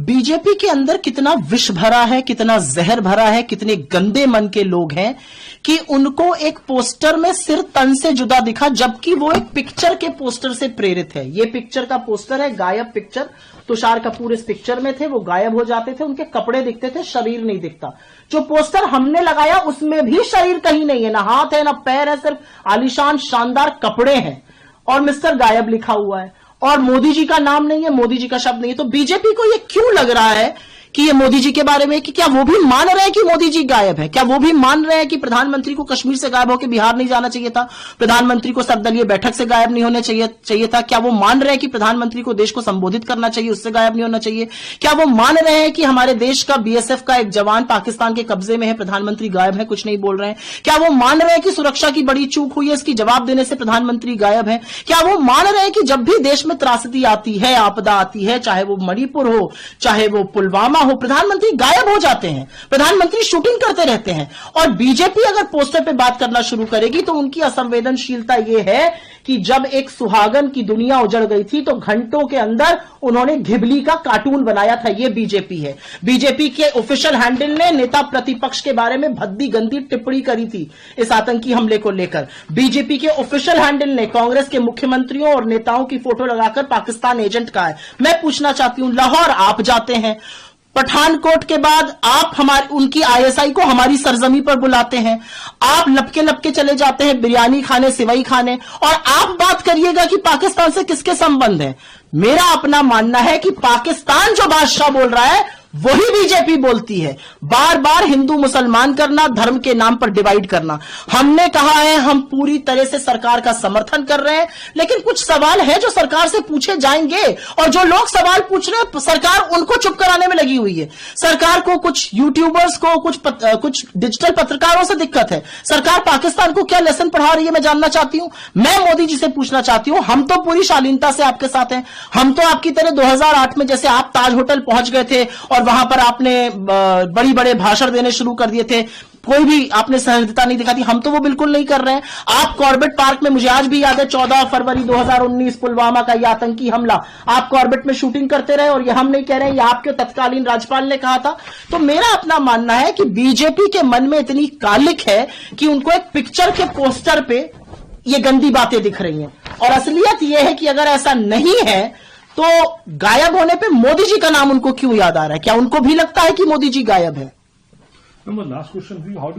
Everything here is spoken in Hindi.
बीजेपी के अंदर कितना विष भरा है, कितना जहर भरा है, कितने गंदे मन के लोग हैं कि उनको एक पोस्टर में सिर तन से जुदा दिखा, जबकि वो एक पिक्चर के पोस्टर से प्रेरित है। ये पिक्चर का पोस्टर है, गायब पिक्चर। तुषार कपूर इस पिक्चर में थे, वो गायब हो जाते थे, उनके कपड़े दिखते थे, शरीर नहीं दिखता। जो पोस्टर हमने लगाया उसमें भी शरीर कहीं नहीं है, ना हाथ है ना पैर है, सिर्फ आलीशान शानदार कपड़े हैं और मिस्टर गायब लिखा हुआ है और मोदी जी का नाम नहीं है, मोदी जी का शब्द नहीं है। तो बीजेपी को ये क्यों लग रहा है कि ये मोदी जी के बारे में, कि क्या वो भी मान रहे हैं कि मोदी जी गायब है? क्या वो भी मान रहे हैं कि प्रधानमंत्री को कश्मीर से गायब होकर बिहार नहीं जाना चाहिए था? प्रधानमंत्री को सर्वदलीय बैठक से गायब नहीं होना चाहिए था? क्या वो मान रहे हैं कि प्रधानमंत्री को देश को संबोधित करना चाहिए, उससे गायब नहीं होना चाहिए? क्या वो मान रहे हैं कि हमारे देश का बीएसएफ का एक जवान पाकिस्तान के कब्जे में है, प्रधानमंत्री गायब है, कुछ नहीं बोल रहे हैं? क्या वो मान रहे हैं कि सुरक्षा की बड़ी चूक हुई है, इसकी जवाब देने से प्रधानमंत्री गायब है? क्या वो मान रहे हैं कि जब भी देश में त्रासदी आती है, आपदा आती है, चाहे वो मणिपुर हो, चाहे वो पुलवामा हो, प्रधानमंत्री गायब हो जाते हैं, प्रधानमंत्री शूटिंग करते रहते हैं? और बीजेपी अगर पोस्टर पे बात करना शुरू करेगी तो उनकी असंवेदनशीलता यह है कि जब एक सुहागन की दुनिया उजड़ गई थी तो घंटों के अंदर उन्होंने घिबली का कार्टून बनाया था। यह बीजेपी है। बीजेपी के ऑफिशियल हैंडल ने नेता प्रतिपक्ष के बारे में भद्दी गंदी टिप्पणी करी थी इस आतंकी हमले को लेकर। बीजेपी के ऑफिशियल हैंडल ने कांग्रेस के मुख्यमंत्रियों और नेताओं की फोटो लगाकर पाकिस्तान एजेंट कहा है। मैं पूछना चाहती हूं, लाहौर आप जाते हैं, पठानकोट के बाद आप उनकी आईएसआई को हमारी सरजमी पर बुलाते हैं, आप लपके लपके चले जाते हैं बिरयानी खाने, सिवई खाने, और आप बात करिएगा कि पाकिस्तान से किसके संबंध है। मेरा अपना मानना है कि पाकिस्तान जो बादशाह बोल रहा है वही बीजेपी बोलती है। बार बार हिंदू मुसलमान करना, धर्म के नाम पर डिवाइड करना। हमने कहा है हम पूरी तरह से सरकार का समर्थन कर रहे हैं, लेकिन कुछ सवाल है जो सरकार से पूछे जाएंगे, और जो लोग सवाल पूछ रहे हैं सरकार उनको चुप कराने में लगी हुई है। सरकार को, कुछ यूट्यूबर्स को, कुछ डिजिटल पत्रकारों से दिक्कत है। सरकार पाकिस्तान को क्या लेसन पढ़ा रही है, मैं जानना चाहती हूं। मैं मोदी जी से पूछना चाहती हूं, हम तो पूरी शालीनता से आपके साथ हैं। हम तो आपकी तरह 2008 में जैसे आप ताज होटल पहुंच गए थे और वहां पर आपने बड़ी बड़े भाषण देने शुरू कर दिए थे, कोई भी आपने सहृदयता नहीं दिखाती, हम तो वो बिल्कुल नहीं कर रहे हैं। आप कॉर्बेट पार्क में, मुझे आज भी याद है 14 फरवरी 2019 पुलवामा का यह आतंकी हमला, आप कॉर्बेट में शूटिंग करते रहे, और ये हम नहीं कह रहे हैं, ये आपके तत्कालीन राज्यपाल ने कहा था। तो मेरा अपना मानना है कि बीजेपी के मन में इतनी कालिक है कि उनको एक पिक्चर के पोस्टर पे ये गंदी बातें दिख रही हैं, और असलियत यह है कि अगर ऐसा नहीं है तो गायब होने पे मोदी जी का नाम उनको क्यों याद आ रहा है? क्या उनको भी लगता है कि मोदी जी गायब है? No, my last question to you, how do you